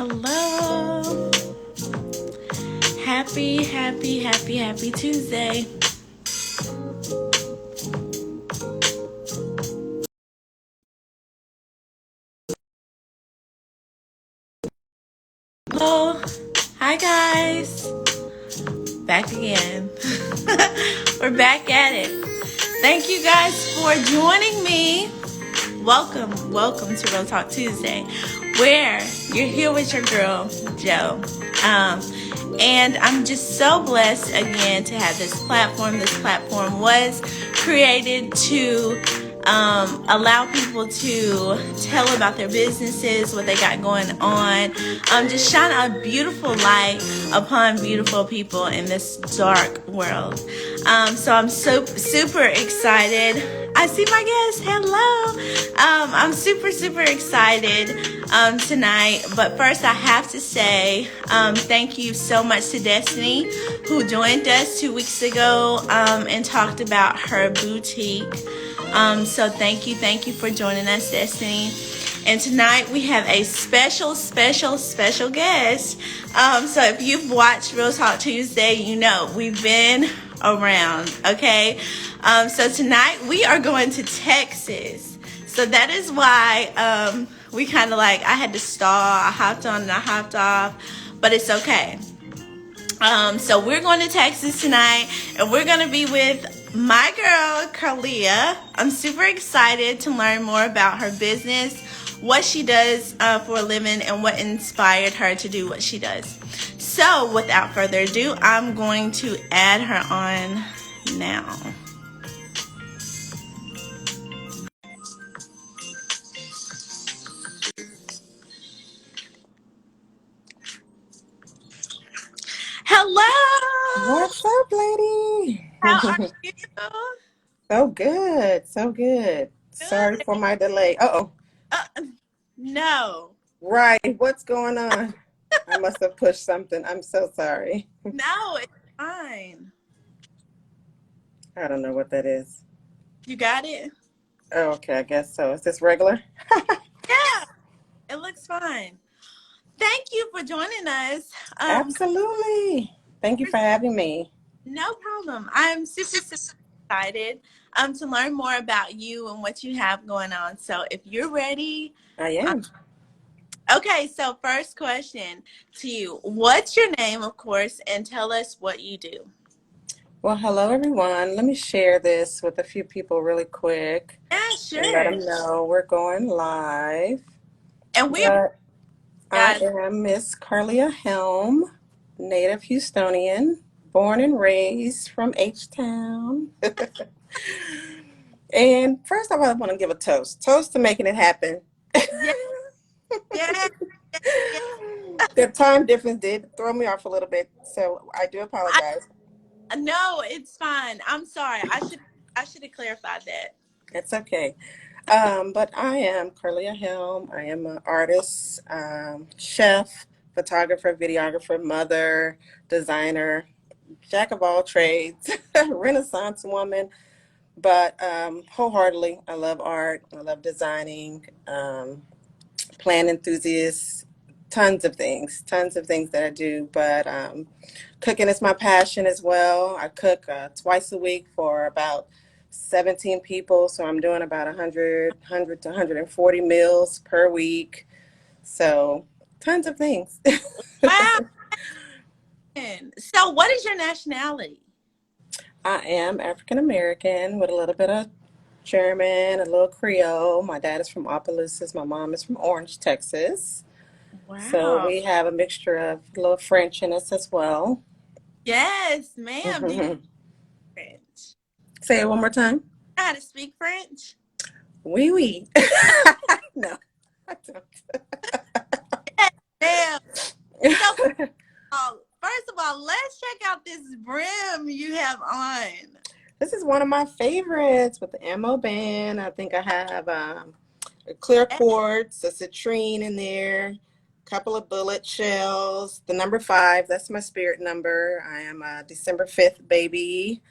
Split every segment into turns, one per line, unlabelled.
Hello. Happy Tuesday. Hello. Hi, guys. Back again. We're back at it. Thank you guys for joining me. Welcome to Real Talk Tuesday, where you're here with your girl, Joe. And I'm just so blessed again to have this platform. This platform was created to allow people to tell about their businesses, what they got going on, just shine a beautiful light upon beautiful people in this dark world. So I'm so super excited. I see my guest. Hello. I'm super excited tonight. But first, I have to say thank you so much to Destiny, who joined us 2 weeks ago and talked about her boutique. So thank you for joining us, Destiny. And tonight we have a special guest. So if you've watched Real Talk Tuesday, you know we've been around, okay? So tonight we are going to Texas. So that is why we kind of I had to stall. I hopped on and I hopped off, but it's okay. So we're going to Texas tonight, and we're going to be with my girl, Carlia. I'm super excited to learn more about her business, what she does for a living, and what inspired her to do what she does. So without further ado, I'm going to add her on now. Hello!
What's up, lady?
How are you?
So good, so good. Sorry
Good.
for my delay.
No.
Right. What's going on? I must have pushed something. I'm so sorry.
No, it's fine.
I don't know what that is.
You got it?
Oh, okay, I guess so. Is this regular?
Yeah, it looks fine. Thank you for joining us.
Absolutely. Thank you for having me.
No problem. I'm super excited to learn more about you and what you have going on. So if you're ready,
I
uh,
am.
okay. So first question to you: what's your name, of course, and tell us what you do.
Well, hello, everyone. Let me share this with a few people really quick
Yeah,
and let
sure.
them know we're going live.
And we're
But I
guys.
am Miss Carlia Helm, native Houstonian, born and raised from H-Town. And first of all, I want to give a toast. Toast to making it happen.
Yeah, yeah, yeah.
The time difference did throw me off a little bit, so I do apologize.
No, it's fine. I'm sorry. I should have clarified that.
It's okay. But I am Carlia Helm. I am an artist, chef, photographer, videographer, mother, designer, jack of all trades, Renaissance woman. But wholeheartedly, I love art. I love designing, plant enthusiast, tons of things that I do. But cooking is my passion as well. I cook twice a week for about 17 people. So I'm doing about 100 to 140 meals per week. So tons of things.
Wow. So, what is your nationality?
I am African American with a little bit of German, a little Creole. My dad is from Opelousas. My mom is from Orange, Texas. So
Wow.
we have a mixture of a little French in us as well.
Yes, ma'am. Do you
Say
speak French?
it one more time.
Know how to speak French?
Oui, oui. No, I
Yes, ma'am. So,
don't.
first of all, let's check out this brim you have on.
This is one of my favorites with the ammo band. I think I have a clear
Eh,
quartz, a citrine in there, a couple of bullet shells. The number 5, that's my spirit number. I am a December 5th baby,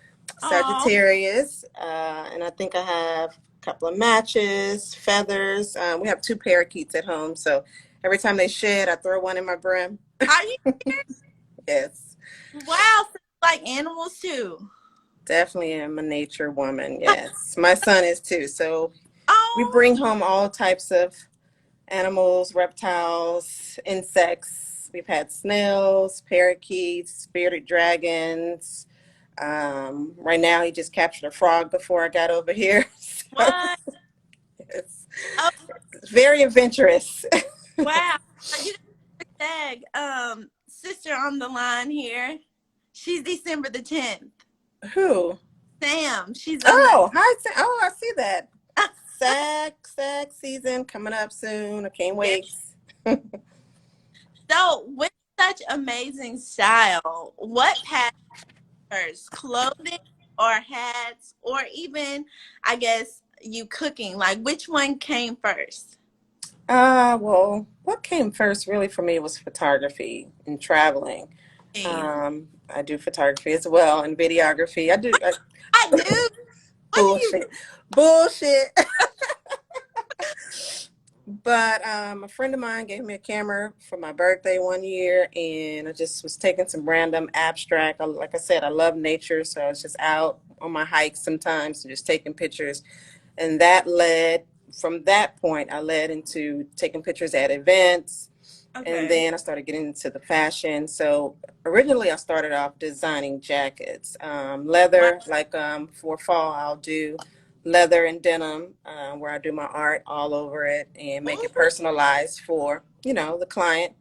Oh,
Sagittarius. And I think I have a couple of matches, feathers. We have 2 parakeets at home, so Every time they shed, I throw one in my brim.
Are you?
Yes,
Wow, so you like animals too.
definitely am a nature woman. Yes, my son is too. So we
Oh,
bring home all types of animals, reptiles, insects. We've had snails, parakeets, bearded dragons. Right now, he just captured a frog before I got over here. So
what?
it's
Oh,
very adventurous.
wow. You got a tag, sister on the line here. She's December the 10th.
Who?
Sam, she's on the.
Oh, hi. Oh, I see that. Sack season coming up soon. I can't
Yeah.
wait.
So, with such amazing style, what passed first, clothing or hats, or even, I guess, you cooking? Like, which one came first?
Well, what came first really for me was photography and traveling.
Hey,
I do photography as well and videography. I do
I do. What do you?
bullshit, bullshit. But a friend of mine gave me a camera for my birthday one year, and I just was taking some random abstract. Like I said, I love nature, so I was just out on my hikes sometimes and just taking pictures. And that led, from that point, I led into taking pictures at events, and
Okay.
then I started getting into the fashion. So originally, I started off designing jackets,
Wow.
leather. Like for fall, I'll do leather and denim, where I do my art all over it and make it
Oh,
personalized for the client.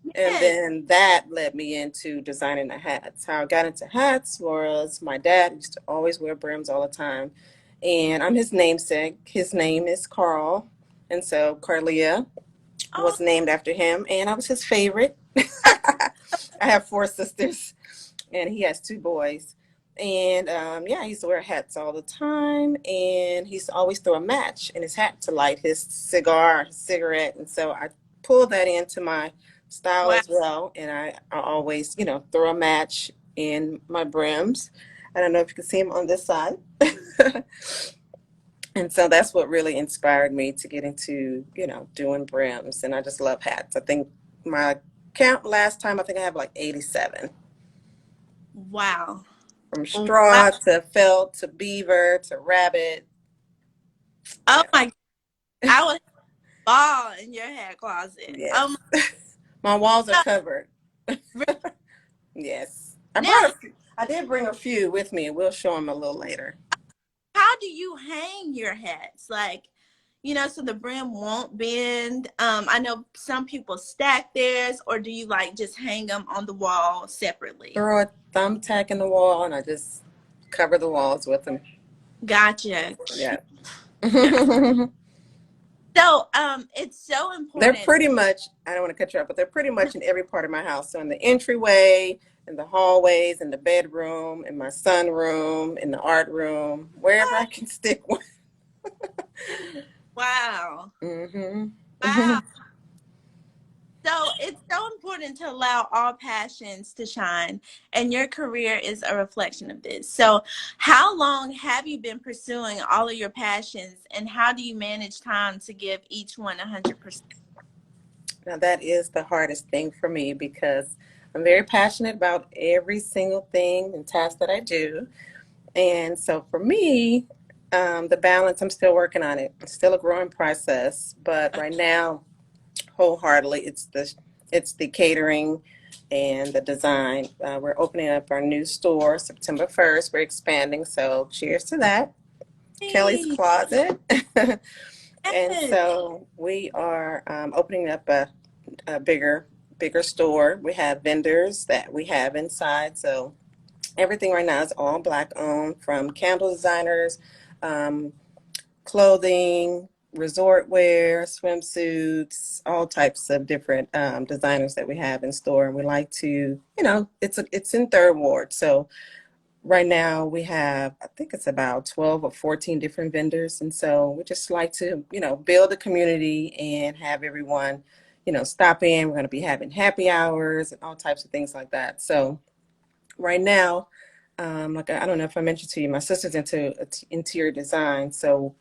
And
yes.
then that led me into designing the hats. How I got into hats was my dad used to always wear brims all the time, and I'm his namesake. His name is Carl, and so Carlia
Oh,
was named after him, and I was his favorite. I have four sisters, and he has two boys. And yeah, he used to wear hats all the time, and he used to always throw a match in his hat to light his cigar, his cigarette. And so I pulled that into my style
wow.
as well, and I always, throw a match in my brims. I don't know if you can see him on this side. And so that's what really inspired me to get into, doing brims. And I just love hats. I think my count last time, I think I have like 87.
Wow.
From
Wow.
straw to felt to beaver to rabbit.
Oh
Yeah.
my, I would ball in your hat closet. Oh
Yes. My walls are
my
covered.
God.
Yes. I
Now,
brought a few. I did bring a few with me. We'll show them a little later.
how do you hang your hats? Like, so the brim won't bend. I know some people stack theirs, or do you like just hang them on the wall separately?
Throw a thumbtack in the wall and I just cover the walls with them.
Gotcha.
Yeah.
Yeah. So, it's so
They're
important.
pretty much, I don't want to cut you off, but they're pretty much in every part of my house. So in the entryway, in the hallways, in the bedroom, in my sunroom, in the art room, wherever I can stick one.
Wow.
Hmm.
Wow. So it's so important to allow all passions to shine, and your career is a reflection of this. So, how long have you been pursuing all of your passions, and how do you manage time to give each one 100%?
Now that is the hardest thing for me because I'm very passionate about every single thing and task that I do. And so for me, the balance, I'm still working on it. It's still a growing process, but right now, wholeheartedly, it's the catering and the design. We're opening up our new store September 1st. We're expanding, so cheers to that. Kelly's
Hey,
Closet. And
yes.
so we are opening up a bigger store. We have vendors that we have inside. So everything right now is all black owned, from candle designers, um, clothing, resort wear, swimsuits, all types of different designers that we have in store. And we like to, it's in Third Ward. So right now we have, I think it's about 12 or 14 different vendors. And so we just like to, build a community and have everyone, stop in. We're going to be having happy hours and all types of things like that. So right now, like I don't know if I mentioned to you, my sister's into interior design. So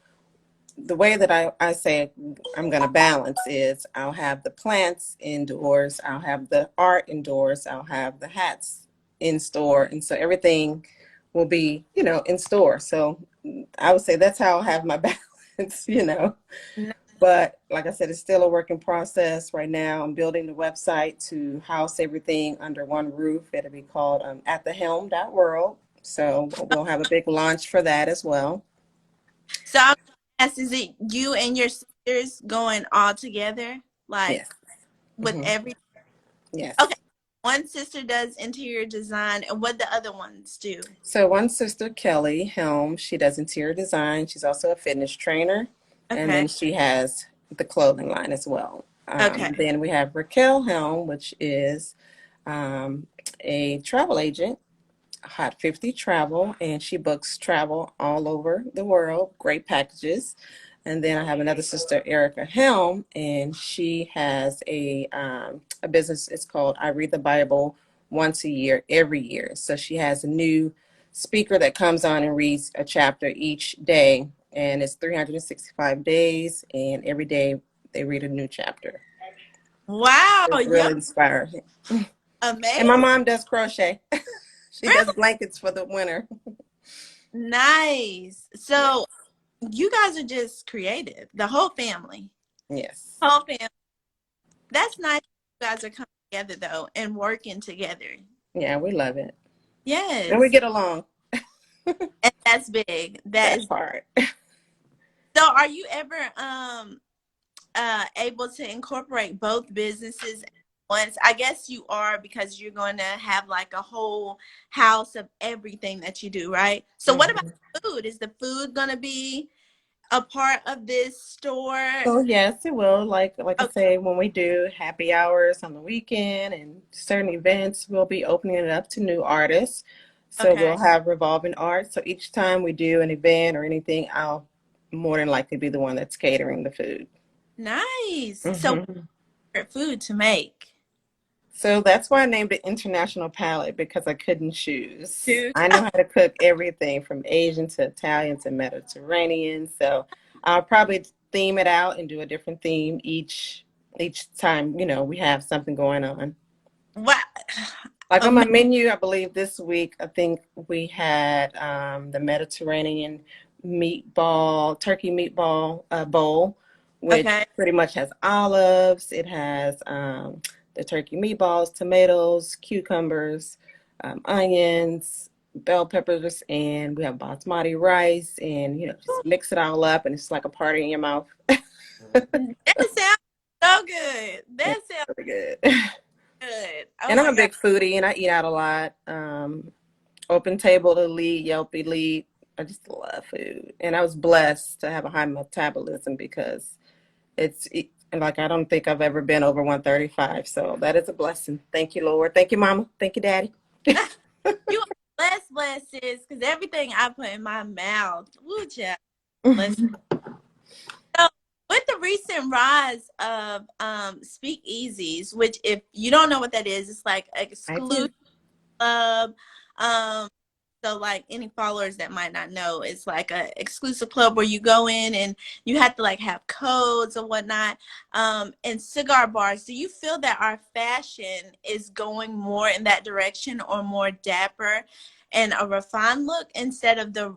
the way that I say I'm going to balance is I'll have the plants indoors, I'll have the art indoors, I'll have the hats in store. And so everything will be, in store. So I would say that's how I'll have my balance. But like I said, it's still a working process right now. I'm building the website to house everything under one roof. It'll be called atthehelm.world. So we'll have a big launch for that as well.
So I'm gonna ask, is it you and your sisters going all together?
Yes.
Like with
Hmm.
every okay.
Yes.
One sister does interior design and what the other ones do.
So one sister, Kelly Helm, she does interior design. She's also a fitness trainer. And
Okay.
then she has the clothing line as well.
Okay.
Then we have Raquel Helm, which is um, a travel agent, Hot 50 Travel, and she books travel all over the world, great packages. And then I have another sister, Erica Helm, and she has a business. It's called I Read the Bible Once a Year, every year. So she has a new speaker that comes on and reads a chapter each day, and it's 365 days, and every day they read a new chapter.
Wow,
It's
you're
really inspiring. And my
amazing.
mom does crochet. She does
Really
blankets for the winter.
nice.
Yeah.
So you guys are just creative. The whole family.
Yes.
Whole family. That's nice. You guys are coming together though and working together.
Yeah, we love it. And we
Yes.
get along.
And that's big. That
That
is
part.
so are you ever able to incorporate both businesses at once? I guess you are because you're going to have like a whole house of everything that you do, right? So what about
Hmm.
food? Is the food going to be a part of this store?
So yes, it will. Like I
Okay,
say, when we do happy hours on the weekend and certain events, we'll be opening it up to new artists. So
okay.
we'll have revolving art. So each time we do an event or anything, I'll more than likely be the one that's catering the food.
Nice. So
Hmm.
favorite food to make?
So that's why I named it International Palette because I couldn't choose.
Food.
I know how to cook everything from Asian to Italian to Mediterranean. So I'll probably theme it out and do a different theme each time, we have something going on.
What?
Like on my
Ama-
menu, I believe this week, I think we had the Mediterranean turkey meatball bowl, which
okay.
pretty much has olives. It has the turkey meatballs, tomatoes, cucumbers, onions, bell peppers, and we have basmati rice, and just mix it all up, and it's like a party in your mouth.
That sounds so good. That
It's
sounds
really good.
good. Oh
And I'm
my
a
God.
big foodie, and I eat out a lot. Open Table Elite, Yelp Elite. I just love food. And I was blessed to have a high metabolism because and like I don't think I've ever been over 135. So that is a blessing. Thank you, Lord. Thank you, Mama. Thank you, Daddy.
You are blessed, sis, because everything I put in my mouth, woo, child. Listen.
Mhm.
So, with the recent rise of speakeasies, which if you don't know what that is, it's like
I
exclusive
do.
club. Um, so like any followers that might not know, it's like a exclusive club where you go in and you have to like have codes and whatnot. And cigar bars, do you feel that our fashion is going more in that direction or more dapper and a refined look instead of the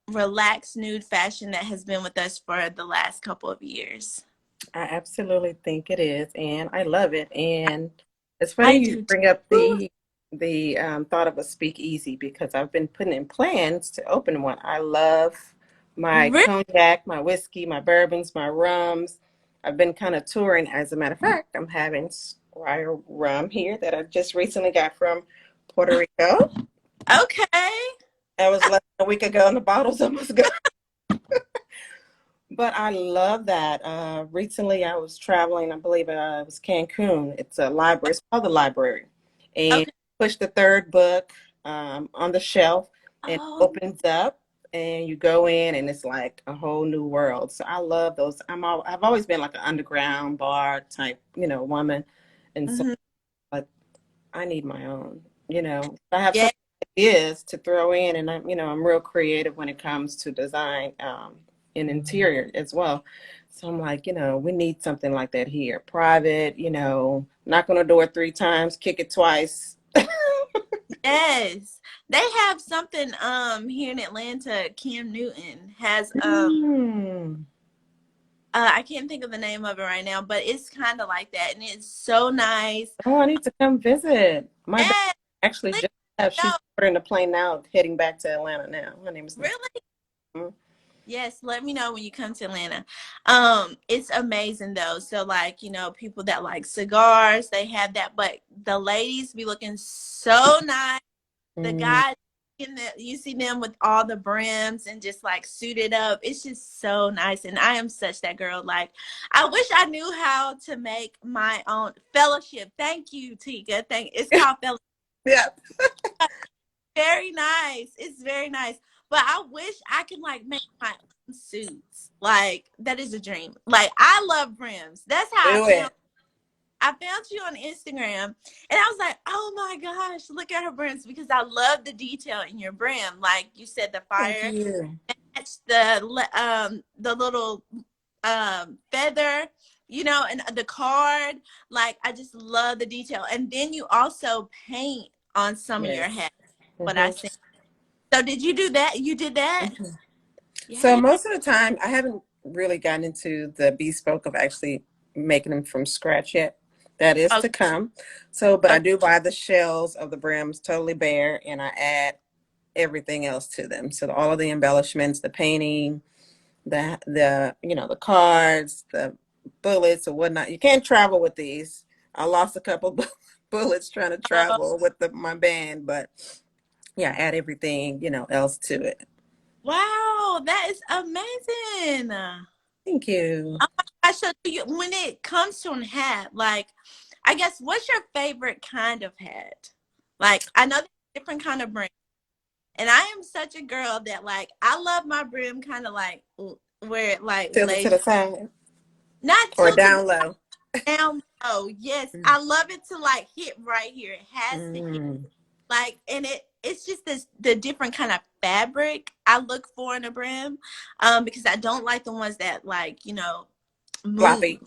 relaxed nude fashion that has been with us for the last couple of years?
I absolutely think it is, and I love it. And it's funny
I
you
do
bring up
too.
the thought of a speakeasy because I've been putting in plans to open one. I love my
Really?
cognac, my whiskey, my bourbons, my rums. I've been kind of touring. As a matter of fact, I'm having Squire rum here that I just recently got from Puerto Rico.
Okay.
That was less than a week ago, and the bottle's almost gone. But I love that. Recently, I was traveling. I believe it was Cancun. It's a library. It's called the library, and
Okay.
push the third book on the shelf, and it
Oh.
opens up, and you go in, and it's like a whole new world. So I love those. I've always been like an underground bar type, woman, and so
Mhm.
like I need my own. I have so
Yeah.
many ideas to throw in, and I'm real creative when it comes to design. in interior as well. So I'm like, we need something like that here. Private, knock on the door 3 times, kick it twice.
Yes. They have something here in Atlanta. Cam Newton has
Mm.
I can't think of the name of it right now, but it's kind of like that, and it's so nice.
Oh, I need to come visit. My daughter
Yes,
actually
please,
just left.
no,
She's ordering a plane now, heading back to Atlanta now. Her name is Nicole.
really. Yes, let me know when you come to Atlanta. It's amazing though. So like, people that like cigars, they have that, but the ladies be looking so nice. The
Mm.
guys you see them with all the brims and just like suited up. It's just so nice. And I am such that girl. Like, I wish I knew how to make my own fellowship. Thank you, Tika. It's called fellowship.
Yeah.
Very nice. It's very nice. But I wish I could like make my own suits. Like that is a dream. Like I love brims. That's how
Do it.
I found you on Instagram and I was like, oh my gosh, look at her brims because I love the detail in your brim. Like you said, the
Thank
fire
you.
match the little feather, and the card. Like I just love the detail. And then you also paint on some of your
Yes.
hats. What I
Hmm.
see. So did you do that? You did that?
So
Yeah.
most of the time, I haven't really gotten into the bespoke of actually making them from scratch yet. That is
Okay.
to come. So, but I
Okay.
do buy the shells of the brims totally bare, and I add everything else to them. So all of the embellishments, the painting, the cards, the bullets or whatnot. You can't travel with these. I lost a couple bullets trying to
Oh,
travel with my band, but yeah, add everything else to it.
wow, that is amazing.
Thank you.
Oh my gosh, so when it comes to a hat, like, I guess, what's your favorite kind of hat? Like, I know there's different kind of brim, and I am such a girl that, like, I love my brim kind of like where it like
Tilt it to
lays,
the side
not
or
tilted
down low.
down low. Yes,
Mm.
I love it to like hit right here. It has to hit.
Mm.
Like, and it's just the different kind of fabric I look for in a brim, because I don't like the ones that like move.
Floppy.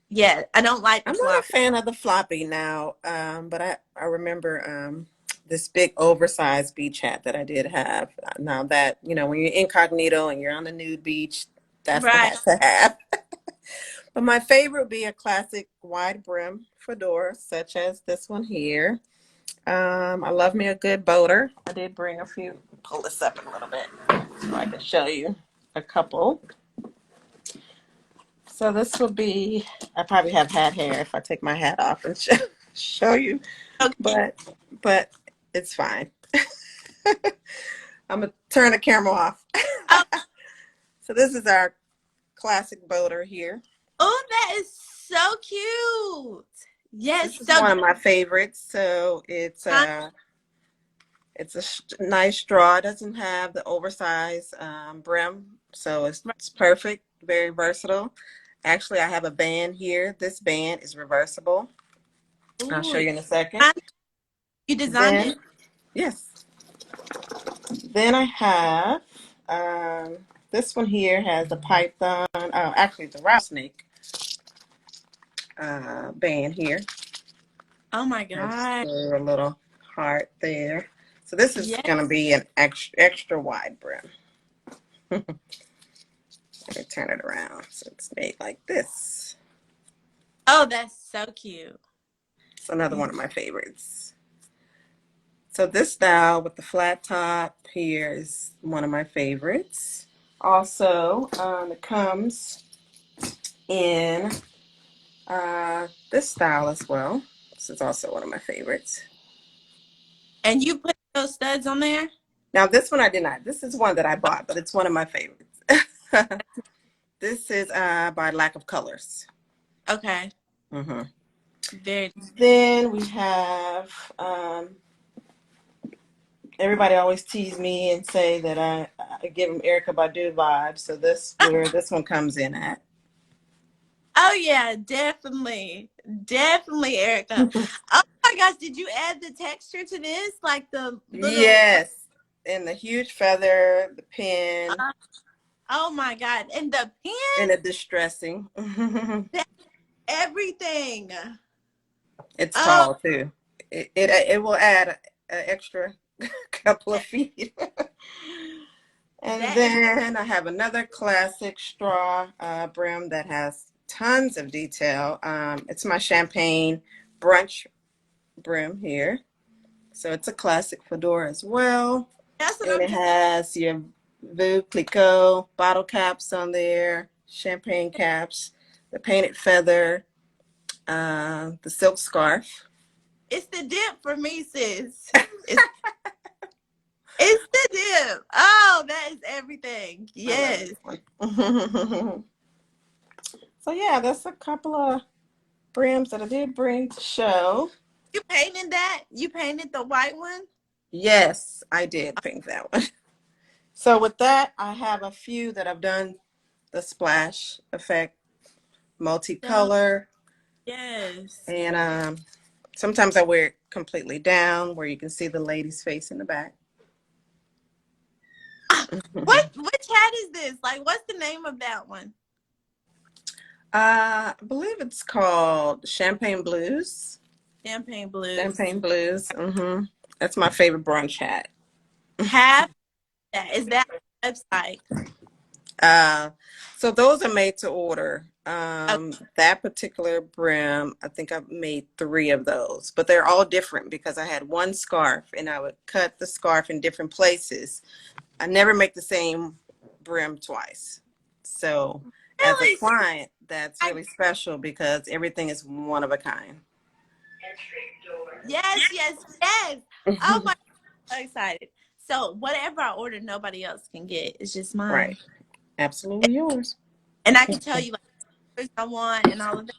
Yeah, I don't like the
I'm not a
flop.
fan of the floppy now, but I remember this big oversized beach hat that I did have. Now that, when you're incognito and you're on the nude beach, that's the
Right.
hat to have. But my favorite would be a classic wide brim fedora, such as this one here. I love me a good boater. I did bring a few. Pull this up a little bit so I can show you a couple. So this will be, I probably have hat hair if I take my hat off and show you,
Okay.
but but it's fine. I'm gonna turn the camera off.
Oh,
So this is our classic boater here.
oh, that is so cute.
This
Yes.
is
So
one of my favorites. So
huh?
it's a nice straw. It doesn't have the oversized brim, so it's perfect. Very versatile. Actually, I have a band here. This band is reversible. I'll show
Ooh,
you in a second.
you designed
Then
it.
yes, then I have this one here has a python. Oh, actually, it's a rattlesnake band here.
Oh my
I just
God.
threw a little heart there. So this is
Yeah.
going to be an extra wide brim. Let me turn it around so it's made like this.
Oh, that's so cute.
It's another one of my favorites. So this style with the flat top here is one of my favorites. Also, it comes in this style as well. This is also one of my favorites.
And you put those studs on there?
Now, this one I did not. This is one that I bought, but it's one of my favorites. This is by Lack of Colors.
Okay.
Hmm.
Very.
Then we have everybody always tease me and say that I give them Erica Badu vibes. So this where this one comes in at.
Oh yeah, definitely. Definitely, Erica. Oh my gosh, did you add the texture to this? Like the little
Yes, and the huge feather, the pin.
Oh my God. And the
and a
pen,
distressing.
that everything.
It's
Oh,
tall too. It will add an extra couple of feet. And
that is
then I have another classic straw brim that has tons of detail. It's my champagne brunch brim here. So it's a classic fedora as well.
that's what
And
I'm
it
talking.
has your Veuve Clicquot bottle caps on there, champagne caps, the painted feather, the silk scarf.
It's the dip for me, sis. It's it's the dip. Oh, that is everything.
I love
Yes.
this one. So yeah, that's a couple of brims that I did bring to show.
You painted that? You painted the white one?
Yes, I did paint that one. So with that, I have a few that I've done the splash effect,
So,
multicolor,
yes.
and sometimes I wear it completely down where you can see the lady's face in the back.
Ah, which hat is this? Like, what's the name of that one?
I believe it's called Champagne Blues.
Champagne blues.
Champagne Blues. That's my favorite brunch hat.
Have that. Is that website?
Uh, so those are made to order.
Oh,
That particular brim, I think I've made three of those, but they're all different because I had one scarf and I would cut the scarf in different places. I never make the same brim twice. So as a
really? So,
client, that's
I,
really special because everything is one of a kind.
yes, yes, yes. Oh my, so excited. So whatever I order, nobody else can get. It's just
Right.
mine.
Absolutely yours.
And I can tell you like what I want and all of that.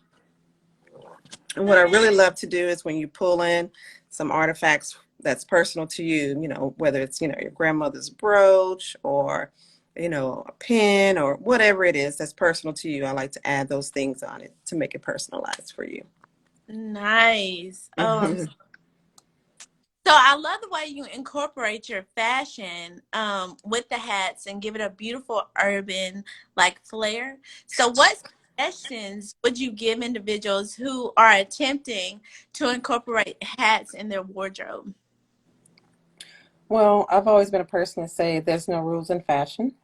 And what I really love to do is when you pull in some artifacts that's personal to you, whether it's, your grandmother's brooch or, a pin or whatever it is that's personal to you. I like to add those things on it to make it personalized for you.
Nice. Oh,
Hmm.
so I love the way you incorporate your fashion with the hats and give it a beautiful urban like flair. So what suggestions would you give individuals who are attempting to incorporate hats in their wardrobe?
Well, I've always been a person to say there's no rules in fashion.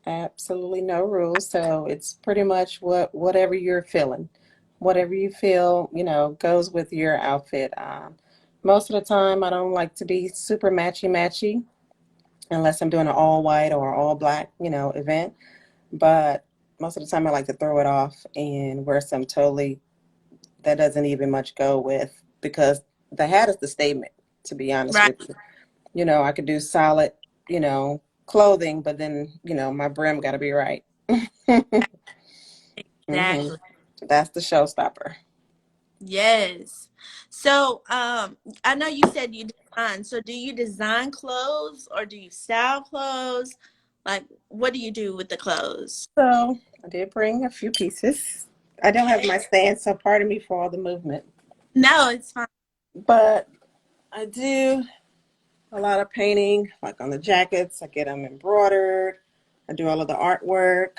Absolutely no rules. So it's pretty much whatever you're feeling, whatever you feel, goes with your outfit. Most of the time, I don't like to be super matchy matchy unless I'm doing an all white or all black, event. But most of the time, I like to throw it off and wear some totally that doesn't even much go with because the hat is the statement. To be honest
Right.
with you, I could do solid, clothing, but then my brim got to be right. Hmm.
Exactly.
That's the showstopper.
Yes. So, I know you said you design. So, do you design clothes or do you style clothes? Like, what do you do with the clothes?
So I did bring a few pieces. I don't have
Okay.
my stand, so pardon me for all the movement.
No, it's fine.
But I do a lot of painting, like on the jackets. I get them embroidered. I do all of the artwork.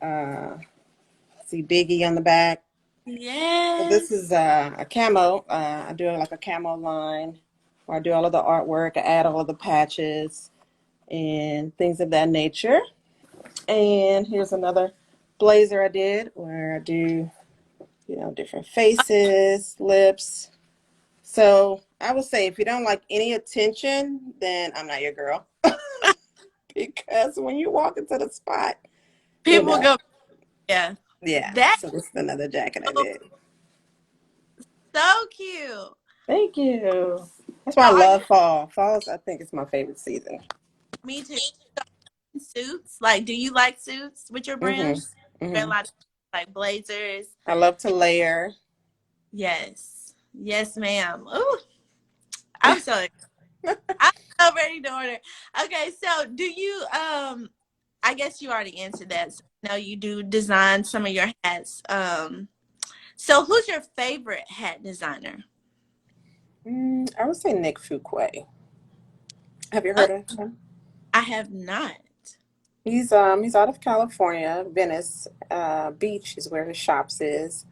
Uh, see Biggie on the back. So this
Yes.
is a camo. I do like a camo line where I do all of the artwork. I add all of the patches and things of that nature. And here's another blazer I did where I do, different faces, lips. So I would say if you don't like any attention, then I'm not your girl. Because when you walk into the spot, you
People
know,
go, yeah.
yeah.
That's
So this is another jacket I
so,
did.
so cute.
Thank you. That's
So
why I
are you,
love fall. Falls, I think, is my favorite season.
me too, suits? Like, do you like suits with your
Mhm.
brims? Wear a
Mhm.
lot of like blazers.
I love to layer.
Yes. Yes, ma'am. Ooh, I'm so I'm so ready to order. Okay, so do you I guess you already answered that. So I know you do design some of your hats. So who's your favorite hat designer?
I would say Nick Fuquay. Have you
Uh,
heard of him?
I have not.
He's out of California, Venice Beach is where his shops is,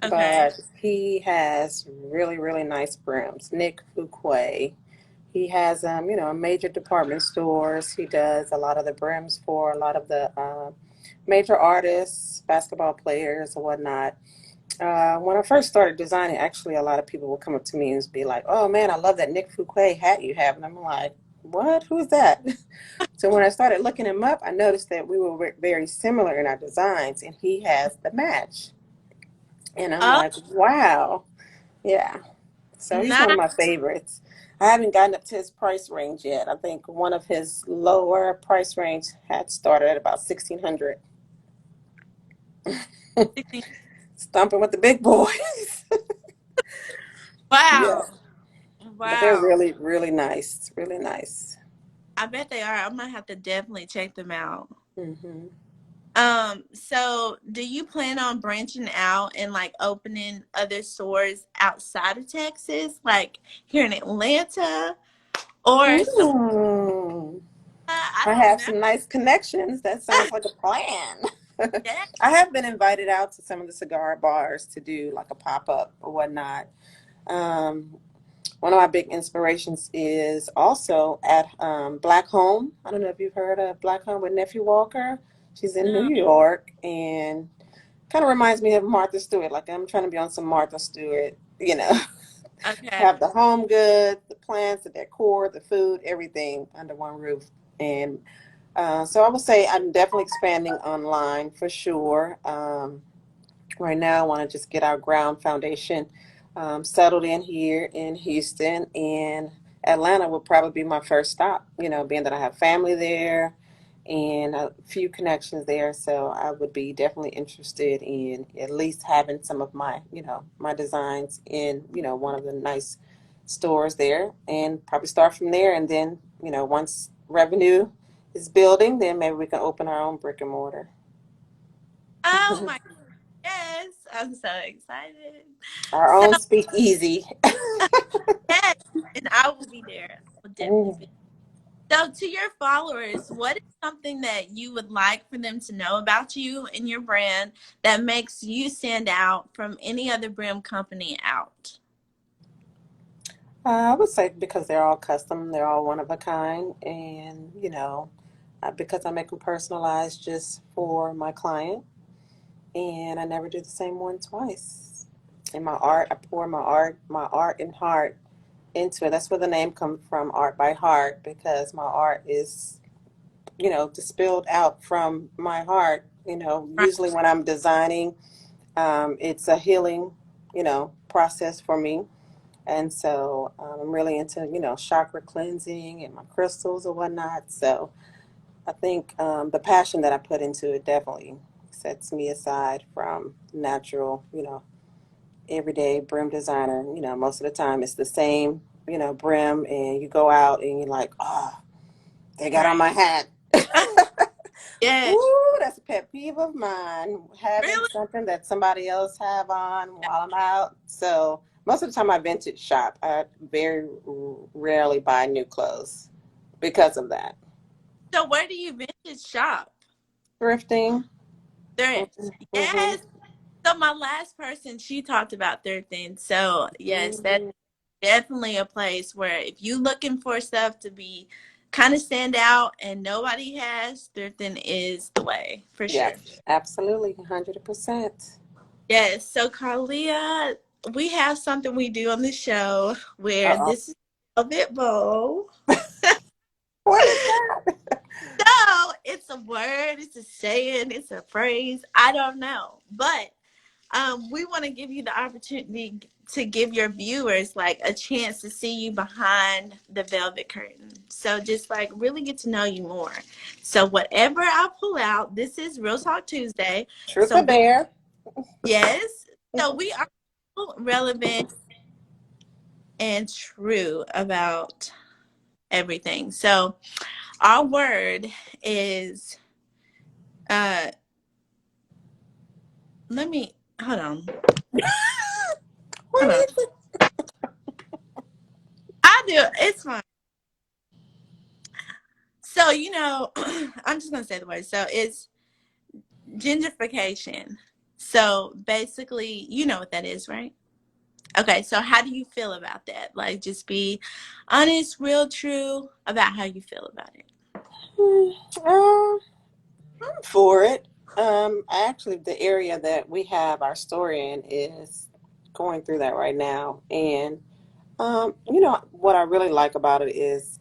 Okay.
but he has really really nice brims. Nick Fuquay. He has major department stores. He does a lot of the brims for a lot of the major artists, basketball players, and whatnot. When I first started designing, actually, a lot of people would come up to me and be like, "Oh man, I love that Nick Fuquay hat you have," and I'm like, "What? Who's that?" So when I started looking him up, I noticed that we were very similar in our designs, and he has the match. And I'm
Oh,
like, wow, yeah. So he's one of
not
my favorites. I haven't gotten up to his price range yet. I think one of his lower price range had started at about 1,600. Stomping with the big boys. Yeah,
wow.
but they're
Wow.
really, really nice. Really nice.
I bet they are. I might have to definitely check them out.
Hmm.
So do you plan on branching out and like opening other stores outside of Texas, like here in Atlanta or some
Ooh.
I
I
don't
have
know.
some nice connections. That sounds like a plan.
Yeah.
I have been invited out to some of the cigar bars to do like a pop up or whatnot. Um, One of my big inspirations is also at Black Home. I don't know if you've heard of Black Home with Nephew Walker. She's in New
No.
York and kind of reminds me of Martha Stewart. Like I'm trying to be on some Martha Stewart,
Okay.
have the home goods, the plants, the decor, the food, everything under one roof. And so I would say I'm definitely expanding online for sure. Right now, I want to just get our ground foundation settled in here in Houston, and Atlanta will probably be my first stop. Being that I have family there and a few connections there, so I would be definitely interested in at least having some of my designs in one of the nice stores there, and probably start from there. And then once revenue is building, then maybe we can open our own brick and mortar.
Oh my yes. I'm so excited.
Our
So
own speakeasy.
yes, and I will be there. I will definitely
Mm.
be. So, to your followers, what is something that you would like for them to know about you and your brand that makes you stand out from any other brim company out?
I would say because they're all custom, they're all one of a kind, and because I make them personalized just for my client, and I never do the same one twice. And my art, I pour my art and heart into it. That's where the name comes from, Art by Heart, because my art is distilled out from my heart.
Right.
Usually when I'm designing, it's a healing, process for me. And so I'm really into, chakra cleansing and my crystals and whatnot. So I think the passion that I put into it definitely sets me aside from natural, everyday brim designer. Most of the time it's the same, brim, and you go out and you're like, oh, they got on
Right.
my hat.
Yes.
Ooh, that's a pet peeve of mine. Having
Really?
something that somebody else have on while I'm out. So most of the time I vintage shop. I very rarely buy new clothes because of that.
So, where do you vintage shop?
Thrifting.
Thrift.
Mm-hmm.
Yes. So, my last person, she talked about thrifting. So, yes, that's
Hmm.
definitely a place where if you looking for stuff to be kind of stand out and nobody has, thrifting is the way for
Yeah,
sure.
absolutely. 100%.
Yes. So Carlia, we have something we do on the show where
Uh-oh.
this is a bit bowl.
What is that?
So it's a word, it's a saying, it's a phrase. I don't know. But we want to give you the opportunity to give your viewers like a chance to see you behind the velvet curtain. So just like really get to know you more. So whatever I pull out, this is Real Talk Tuesday.
Truth
So
or dare?
yes. So we are relevant and true about everything. So our word is uh let me hold on.
What
Hold on.
is it?
I do it's fine. So So, I'm just going to say the word. So it's gentrification. So basically, you know what that is, right? Okay, so how do you feel about that? Like, just be honest, real, true about how you feel about it.
Hmm, uh, I'm for it. Actually, the area that we have our store in is going through that right now. And, what I really like about it is,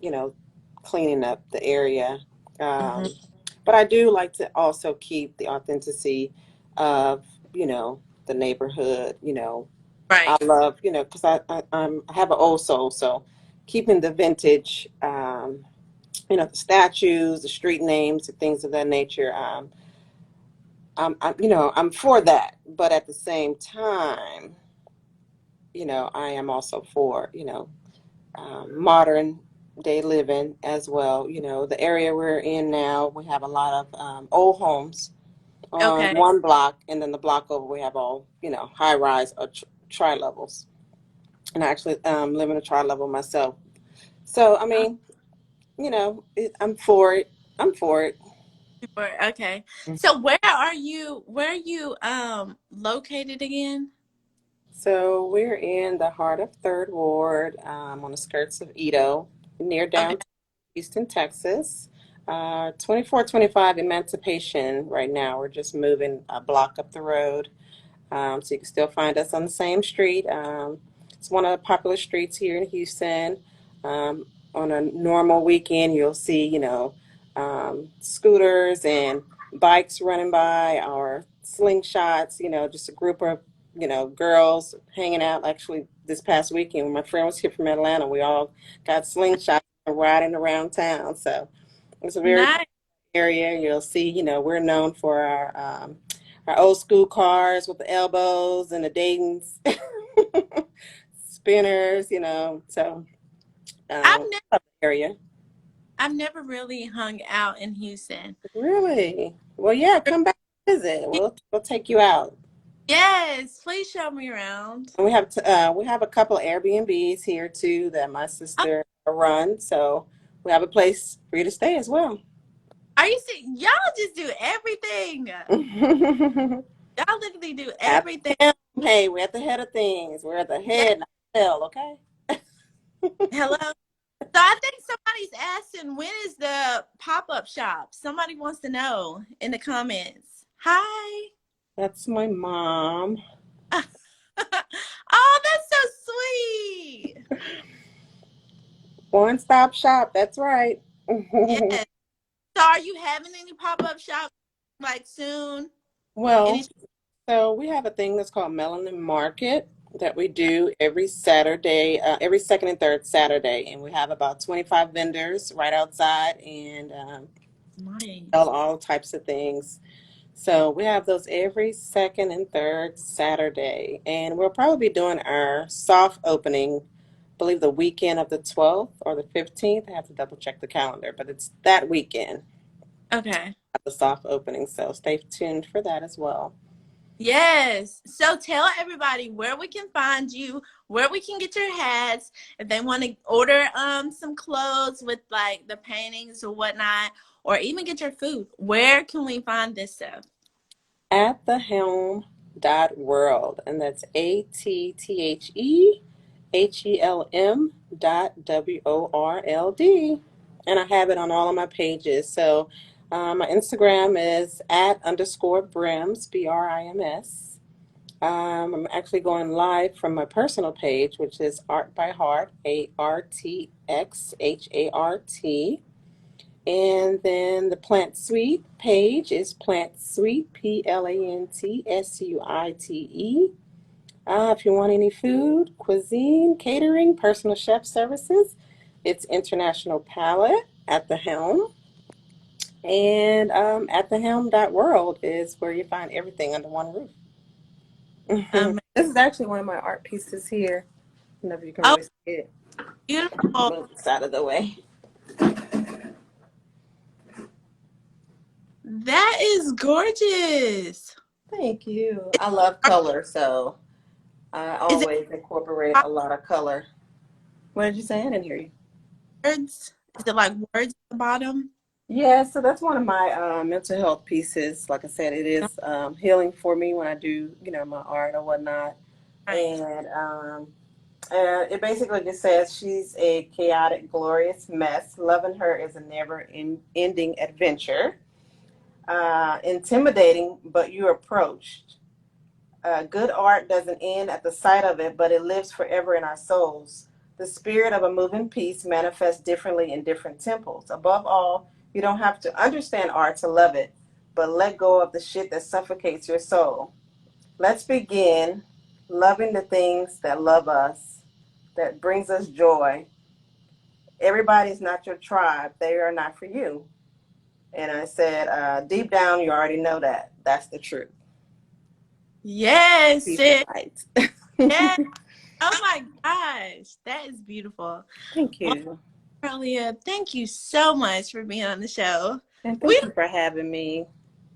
cleaning up the area.
Hmm.
Um, but I do like to also keep the authenticity of, the neighborhood. I
Right.
love, because I have an old soul. So keeping the vintage, the statues, the street names, and things of that nature. I'm for that, but at the same time, I am also for, modern day living as well. The area we're in now, we have a lot of old homes on
Okay.
one block, and then the block over, we have all, high rise or tri levels. And I actually live in a tri level myself. So, I mean, I'm for it. I'm for it.
Sure. Okay. So where are you located again?
So we're in the heart of Third Ward, on the skirts of Edo, near
Okay.
downtown Houston, Texas. 2425 Emancipation right now. We're just moving a block up the road. So you can still find us on the same street. It's one of the popular streets here in Houston. On a normal weekend, you'll see, scooters and bikes running by, or slingshots, just a group of, girls hanging out. Actually, this past weekend, when my friend was here from Atlanta, we all got slingshots and riding around town. So it's a very
Nice.
area. You'll see, we're known for our old school cars with the elbows and the Dayton's spinners, So
I've
um,
never
area.
I've never really hung out in Houston.
Really? Well, yeah. Come back and visit. We'll take you out.
Yes, please show me around.
And we have a couple of Airbnbs here too that my
Oh,
sister runs. So we have a place for you to stay as well.
are you serious? Y'all just do everything. Y'all literally do
At
everything.
the helm. Hey, we're at the head of things. We're at the
Yeah.
head, not the tail. Okay.
Hello. So I think somebody's asking when is the pop-up shop? Somebody wants to know in the comments. Hi.
That's my mom.
Oh, that's so sweet.
One stop shop. That's right.
Yes. So are you having any pop-up shops like soon? Any
Well, so we have a thing that's called Melanin Market that we do every Saturday, every second and third Saturday, and we have about 25 vendors right outside, and sell
nice.
all types of things. So we have those every second and third Saturday, and we'll probably be doing our soft opening, I believe the weekend of the 12th or the 15th. I have to double check the calendar, but it's that weekend
Okay.
at the soft opening. So stay tuned for that as well.
Yes. So tell everybody where we can find you, where we can get your hats, if they want to order some clothes with like the paintings or whatnot, or even get your food. Where can we find this stuff?
At the helm dot world, and that's ATTHEHELM WORLD. And I have it on all of my pages. So my Instagram is at underscore brims, BRIMS. I'm actually going live from my personal page, which is Art by Heart, ARTXHART. And then the Plant Suite page is Plant Suite, PLANTSUITE. If you want any food, cuisine, catering, personal chef services, it's International Palette at the helm. And at the helm.world is where you find everything under one roof.
Um,
This is actually one of my art pieces here. I don't know if you can
oh,
really see it.
beautiful.
Move this out of the way.
That is gorgeous.
Thank you. I love
Are
color, so I
is it
always incorporate a lot of color. What did you say? I didn't hear you.
words? Is it like words at the bottom?
Yeah, so that's one of my mental health pieces. Like I said, it is healing for me when I do, my art or whatnot.
Right.
And it basically just says she's a chaotic, glorious mess. Loving her is a never ending adventure. Intimidating, but you approached. Good art doesn't end at the sight of it, but it lives forever in our souls. The spirit of a moving piece manifests differently in different temples. Above all, you don't have to understand art to love it, but let go of the shit that suffocates your soul. Let's begin loving the things that love us, that brings us joy. Everybody's not your tribe. They are not for you. And I said, deep down, you already know that. That's the truth.
Yes,
Peace and
sis.
light.
Yes. Oh my gosh. That is beautiful.
Thank
Well,
you.
Carlia, thank you so much for being on the show.
And
We
thank you for having me.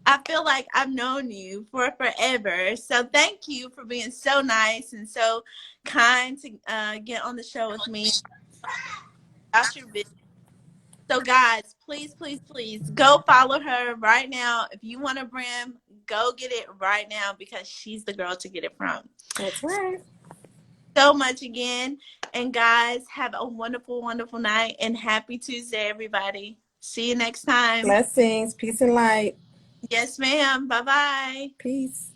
I feel like I've known you for forever. So thank you for being so nice and so kind to get on the show with me about your business. So guys, please, please, please go follow her right now. If you want a brim, go get it right now because she's the girl to get it from.
That's right.
So much again. And guys, have a wonderful, wonderful night and happy Tuesday, everybody. See you next time.
Blessings, peace and light.
Yes, ma'am. Bye bye.
Peace.